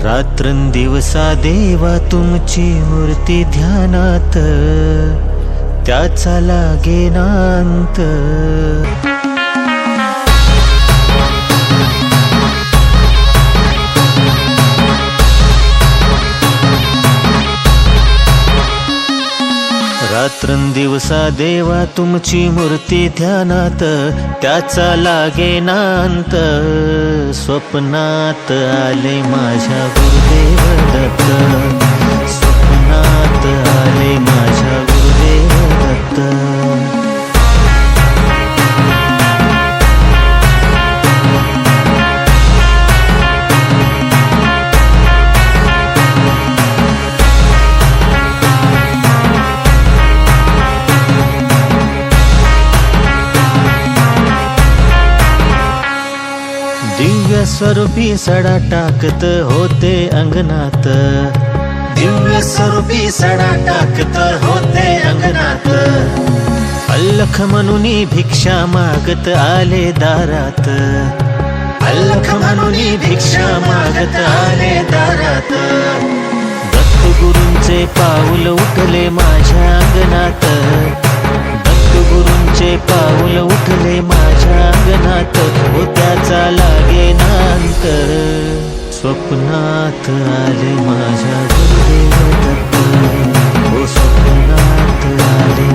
रात्रंदिवसा देवा तुमची मूर्ती ध्यानात, त्याचा लागेनांत। रात्रंदिवसा देवा तुमची मूर्ती ध्यानात, त्याचा लागेनांत। स्वप्नात आले माझ्या गुरुदेव दत्त, स्वप्नात आले माझ्या गुरुदेव दत्त। दिव्य स्वरूपी सडा टाकत होते अंगणात, दिव्य स्वरूपी सडा टाकत होते अंगणात। अल्लख म्हणूनी भिक्षा मागत आले दारात, अल्लख म्हणूनी भिक्षा मागत आले दारात। दत्तगुरूंचे पाऊल उठले माझ्या अंगणात, दत्तगुरूंचे पाऊल उठले माझ्या अंगणात। हो त्याचा लागेनांत, स्वप्नात आले माझ्या गुरुदेव दत्त, हो स्वप्नात आले